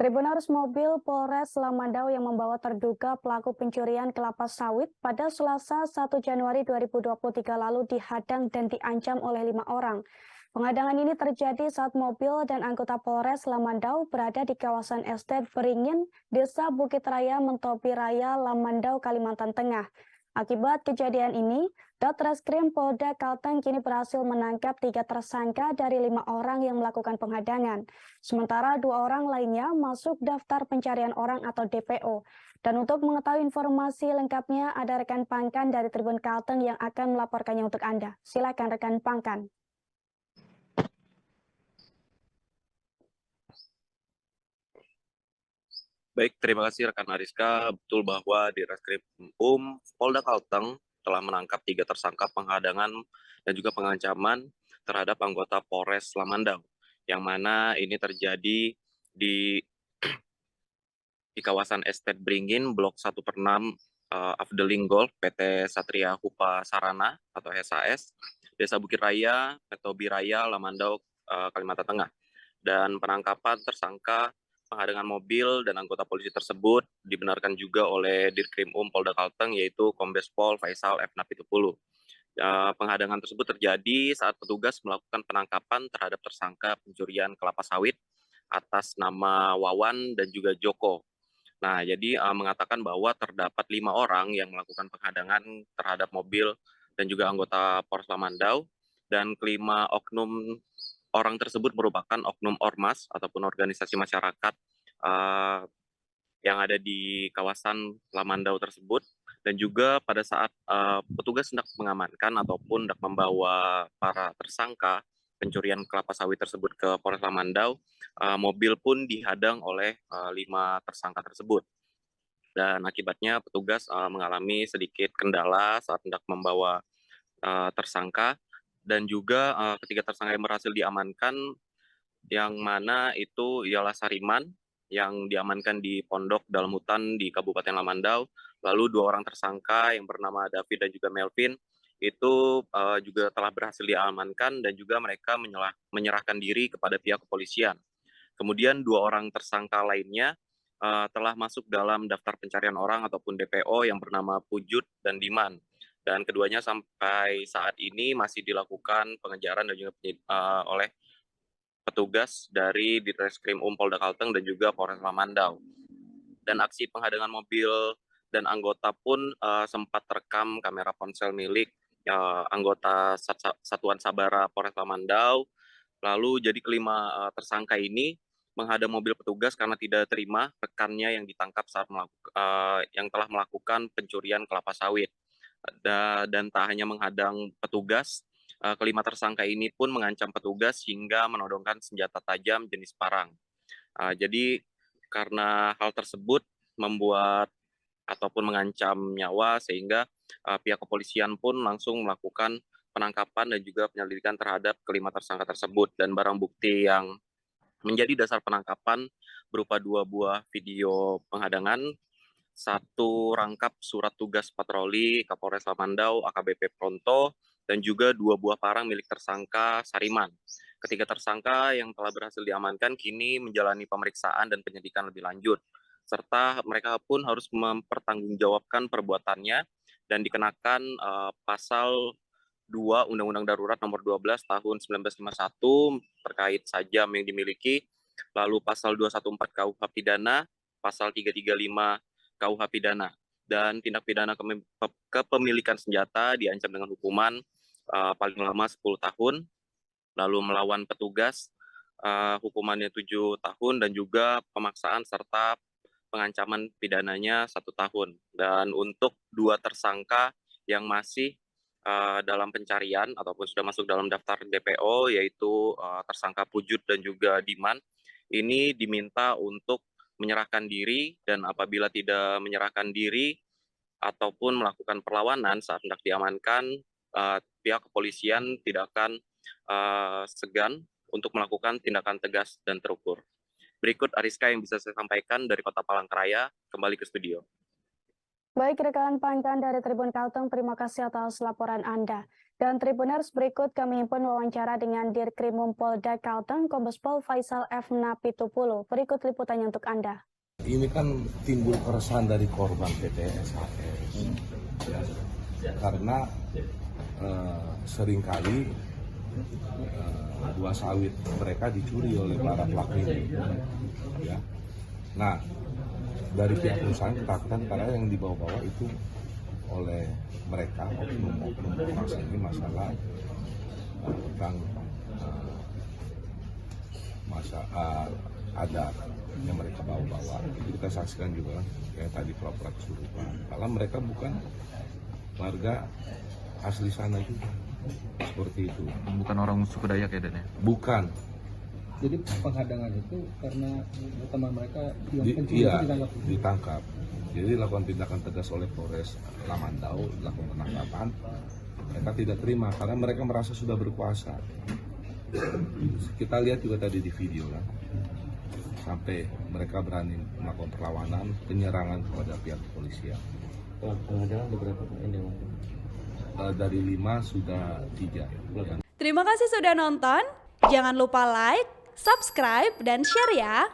Tribunarus mobil Polres Lamandau yang membawa terduga pelaku pencurian kelapa sawit pada Selasa 1 Januari 2023 lalu dihadang dan diancam oleh 5 orang. Penghadangan ini terjadi saat mobil dan anggota Polres Lamandau berada di kawasan Estate Beringin, Desa Bukit Raya, Mentopi Raya, Lamandau, Kalimantan Tengah. Akibat kejadian ini, Ditreskrim Polda Kalteng kini berhasil menangkap 3 tersangka dari 5 orang yang melakukan penghadangan. Sementara 2 orang lainnya masuk daftar pencarian orang atau DPO. Dan untuk mengetahui informasi lengkapnya, ada rekan Pangkan dari Tribun Kalteng yang akan melaporkannya untuk Anda. Silakan rekan Pangkan. Baik, terima kasih rekan Ariska. Betul bahwa Ditreskrim Polda Kalteng telah menangkap 3 tersangka penghadangan dan juga pengancaman terhadap anggota Polres Lamandau, yang mana ini terjadi di kawasan Estate Beringin, Blok 1/6 Afdeling Golf, PT Satria Hupa Sarana atau SAS, Desa Bukit Raya, Mentopi Raya, Lamandau, Kalimantan Tengah. Dan penangkapan tersangka penghadangan mobil dan anggota polisi tersebut dibenarkan juga oleh Dirkrim Polda Kalteng, yaitu Kombes Pol Faisal F. Napitupulu. Penghadangan tersebut terjadi saat petugas melakukan penangkapan terhadap tersangka pencurian kelapa sawit atas nama Wawan dan juga Joko. Nah, jadi mengatakan bahwa terdapat 5 orang yang melakukan penghadangan terhadap mobil dan juga anggota Polres Lamandau, dan kelima oknum orang tersebut merupakan oknum ormas ataupun organisasi masyarakat yang ada di kawasan Lamandau tersebut. Dan juga pada saat petugas hendak mengamankan ataupun hendak membawa para tersangka pencurian kelapa sawit tersebut ke Polres Lamandau, mobil pun dihadang oleh 5 tersangka tersebut. Dan akibatnya petugas mengalami sedikit kendala saat hendak membawa tersangka, dan juga ketiga tersangka yang berhasil diamankan, yang mana itu ialah Sariman yang diamankan di pondok dalam hutan di Kabupaten Lamandau. Lalu 2 orang tersangka yang bernama David dan juga Melvin itu juga telah berhasil diamankan, dan juga mereka menyerahkan diri kepada pihak kepolisian. Kemudian 2 orang tersangka lainnya telah masuk dalam daftar pencarian orang ataupun DPO yang bernama Pujut dan Diman. Dan keduanya sampai saat ini masih dilakukan pengejaran dan juga oleh petugas dari Ditreskrim Polda Kalteng dan juga Polres Lamandau. Dan aksi penghadangan mobil dan anggota pun sempat terekam kamera ponsel milik anggota Satuan Sabara Polres Lamandau. Lalu jadi kelima tersangka ini menghadang mobil petugas karena tidak terima rekannya yang ditangkap saat yang telah melakukan pencurian kelapa sawit. Dan tak hanya menghadang petugas, kelima tersangka ini pun mengancam petugas hingga menodongkan senjata tajam jenis parang. Jadi karena hal tersebut membuat ataupun mengancam nyawa, sehingga pihak kepolisian pun langsung melakukan penangkapan dan juga penyelidikan terhadap kelima tersangka tersebut. Dan barang bukti yang menjadi dasar penangkapan berupa 2 buah video penghadangan, 1 rangkap surat tugas patroli Kapolres Lamandau AKBP Pronto, dan juga 2 buah parang milik tersangka Sariman. Ketiga tersangka yang telah berhasil diamankan kini menjalani pemeriksaan dan penyidikan lebih lanjut, serta mereka pun harus mempertanggungjawabkan perbuatannya dan dikenakan pasal 2 Undang-Undang Darurat Nomor 12 Tahun 1951 terkait sajam yang dimiliki, lalu pasal 214 KUH Pidana, pasal 335 KUH Pidana, dan tindak pidana kepemilikan senjata diancam dengan hukuman paling lama 10 tahun, lalu melawan petugas hukumannya 7 tahun, dan juga pemaksaan serta pengancaman pidananya 1 tahun. Dan untuk 2 tersangka yang masih dalam pencarian ataupun sudah masuk dalam daftar DPO, yaitu tersangka Pujut dan juga Diman, ini diminta untuk menyerahkan diri, dan apabila tidak menyerahkan diri ataupun melakukan perlawanan saat hendak diamankan, pihak kepolisian tidak akan segan untuk melakukan tindakan tegas dan terukur. Berikut Ariska yang bisa saya sampaikan dari Kota Palangkaraya, kembali ke studio. Baik rekan Pancan dari Tribun Kalteng, terima kasih atas laporan Anda. Dan Tribuners, berikut kami himpun wawancara dengan Dirkrimum Polda Kalteng, Kombes Pol Faisal F. Napitupulu. Berikut liputannya untuk Anda. Ini kan timbul keresahan dari korban PT SHS, ya, karena seringkali buah sawit mereka dicuri oleh para pelaku ini. Ya. Nah, dari pihak perusahaan ketakutan karena yang dibawa-bawa itu oleh mereka oknum bangsa ini masalah tentang adat yang mereka bawa-bawa. Itu kita saksikan juga yang tadi pura-pura kesurupan. Kalau mereka bukan warga asli sana juga, seperti itu. Bukan orang suku Dayak ya, Dan ya? Bukan. Jadi penghadangan itu karena teman mereka yang pencuri Iya, itu ditangkap. Jadi dilakukan tindakan tegas oleh Polres Lamandau, dilakukan penangkapan. Mereka tidak terima karena mereka merasa sudah berkuasa. Kita lihat juga tadi di video kan, sampai mereka berani melakukan perlawanan, penyerangan kepada pihak kepolisian. Penghadangan beberapa ini. Dari 5 sudah 3. Terima kasih sudah nonton. Jangan lupa like, subscribe, dan share ya.